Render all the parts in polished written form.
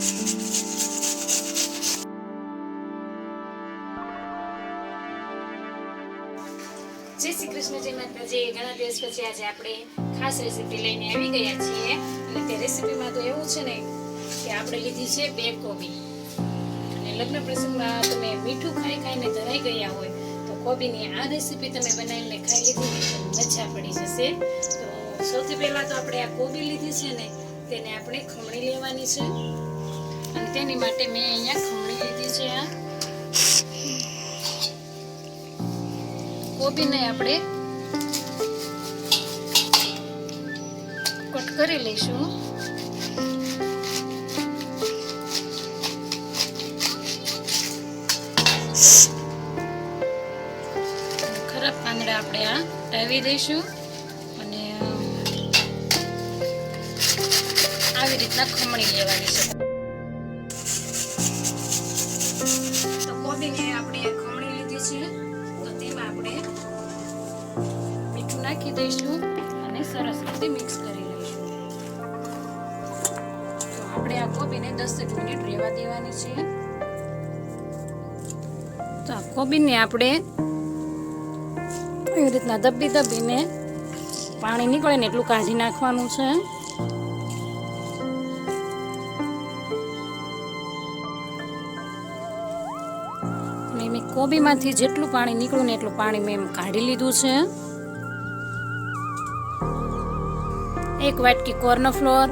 જય શ્રી કૃષ્ણ, જય માતાજી. ઘણા દિવસ પછી આજે આપણે ખાસ રેસીપી લઈને આવી ગયા છીએ. અને તે રેસીપીમાં તો એવું છે ને કે આપણે લીધી છે 2 કોબી. અને લગ્ન પ્રસંગમાં તમે મીઠું ખાઈ ખાઈને ધરાઈ ગયા હોય તો કોબીની આ રેસીપી તમે બનાવીને ખાઈ લીધી તો મજા પડી જશે. તો સૌથી પહેલાં તો આપણે આ કોબી લીધી છે ને તેને આપણે ખમણી લેવાની છે. અને તેની માટે મેં અહીંયા ખમણી લીધી છે. આ કોબીને આપણે કટ કરી લઈશું. ખરાબ પાંદડા આપણે આ હટાવી દઈશું અને આવી રીતના ખમણી લેવાની છે. તો કોબીને આપણે ખમણી લીધી છે તો તેમાં આપણે મીઠું નાખી દઈશું અને સરસ રીતે મિક્સ કરી લઈશું. તો આપણે આ કોબીને 10 મિનિટ રહેવા દેવાની છે. તો આ કોબીને આપણે એવી રીતના દબીને પાણી નીકળે ને એટલું કાઢી નાખવાનું છે. મેં કોબીમાંથી જેટલું પાણી નીકળ્યું ને એટલું પાણી મેં કાઢી લીધું છે. 1 વાટકી કોર્નફ્લોર,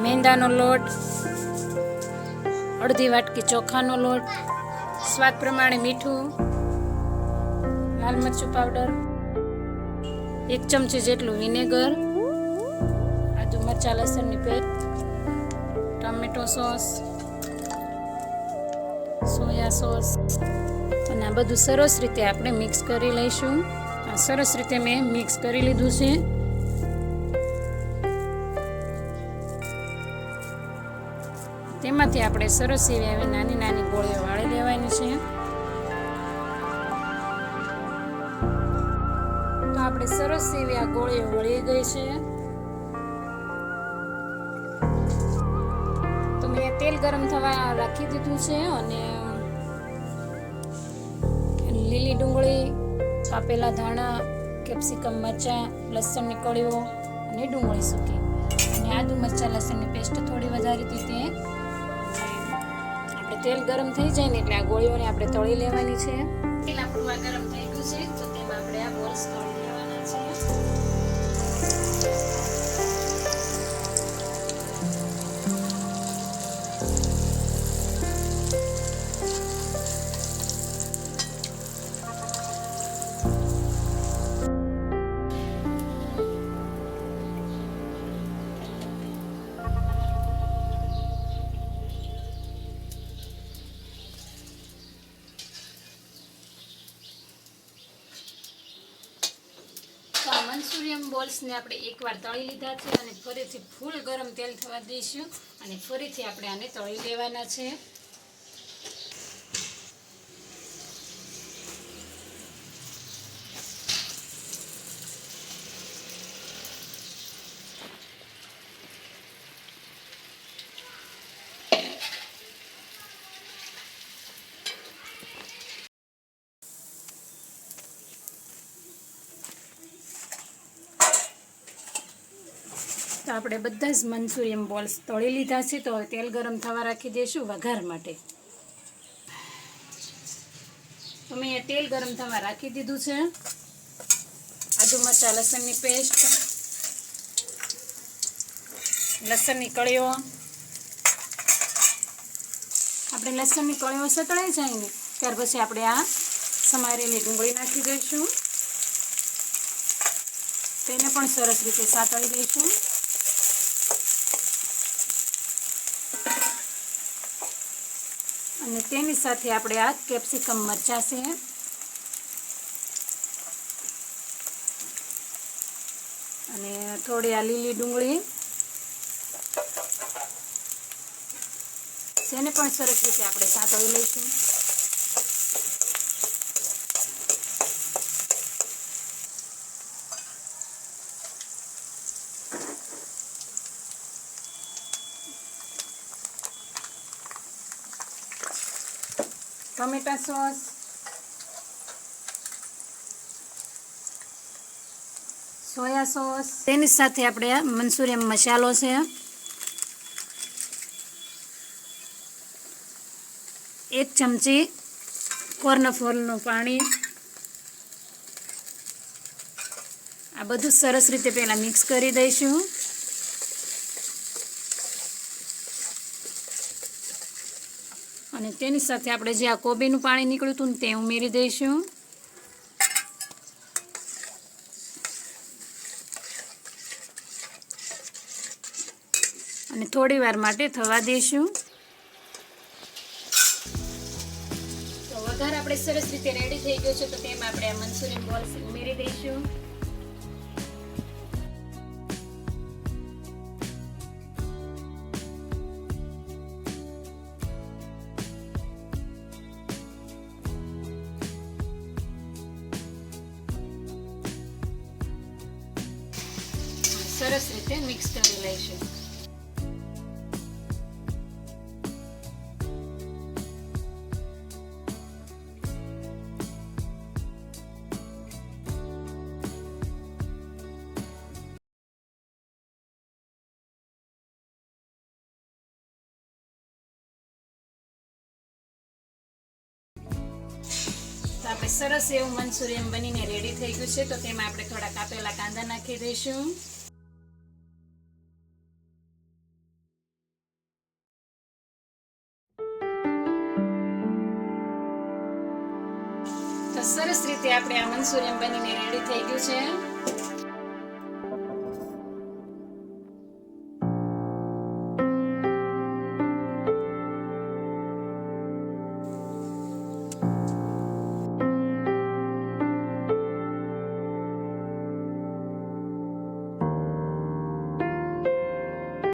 મેંદાનો લોટ, અડધી વાટકી ચોખાનો લોટ, સ્વાદ પ્રમાણે મીઠું, લાલ મરચું પાવડર, 1 ચમચી જેટલું વિનેગર, આદુ મરચાં લસણની paste, tomato sauce, soya sauce અને આ બધું સરસ રીતે આપણે મિક્સ કરી લઈશું. આ સરસ રીતે મેં મિક્સ કરી લીધું છે. તેમાંથી આપણે સરસ એવી આવી નાની નાની ગોળીઓ વાળી લેવાની છે. તો આપણે સરસ એવી આ ગોળીઓ વળી ગઈ છે. તો મેં તેલ ગરમ થવા રાખી દીધું છે અને લીલી ડુંગળી, કાપેલા ધાણા, કેપ્સિકમ મરચાં, લસણની કળીઓ અને ડુંગળી સૂકી અને આદુ મરચાં લસણની પેસ્ટ થોડી વધારી દીધી. આપણે તેલ ગરમ થઈ જાય ને એટલે આ ગોળીઓને આપણે તળી લેવાની છે. તેલ આપણું આ ગરમ થઈ ગયું છે તો તેમાં આપણે આ બોલ્સ તળી લેવાના છે. મંચુરિયન બોલ્સને આપણે એકવાર તળી લીધા છે અને ફરીથી ફૂલ ગરમ તેલ થવા દઈશું અને ફરીથી આપણે આને તળી લેવાના છે. તો આપણે બધા જ મંચુરિયન બોલ્સ તળી લીધા છે. તો હવે તેલ ગરમ થવા રાખી દઈશું વઘાર માટે. તો મેં તેલ ગરમ થવા રાખી દીધું છે. આદુ મરચાં લસણની પેસ્ટ, લસણની કળીઓ, આપણે લસણની કળીઓ સતળાઈ જાય ને ત્યાર પછી આપણે આ સમારેલી ડુંગળી નાખી દઈશું. તેને પણ સરસ રીતે સાતળી દઈશું. અને તેની સાથે આપણે આ કેપ્સિકમ મરચાં છે અને થોડી આ લીલી ડુંગળી તેને પણ સરસ રીતે આપણે સાતળી લઈશું. ટમેટા સોસ, સોયા સોસ, તેની સાથે આપણે મંચુરિયન મસાલો છે, 1 ચમચી કોર્નફ્લોરનું પાણી. આ બધું સરસ રીતે પહેલાં મિક્સ કરી દઈશું. અને તેની સાથે આપણે જે આ કોબીનું પાણી નીકળ્યું હતું ને તે ઉમેરી દઈશું. અને થોડી વાર માટે થવા દઈશું. તો વઘાર આપણે સરસ રીતે રેડી થઈ ગયો છે. તો તેમાં આપણે આ મંચુરિયન બોલ્સ ઉમેરી દઈશું. સરસ રીતે મિક્સ કરી લઈશું. તો આપણે સરસ એવું મંચુરિયન બનીને રેડી થઈ ગયું છે. તો તેમાં આપણે થોડા કાપેલા કાંદા નાખી દઈશું. તો સરસ રીતે આપણે આ મંચુરિયન બનીને રેડી થઈ ગયું છે.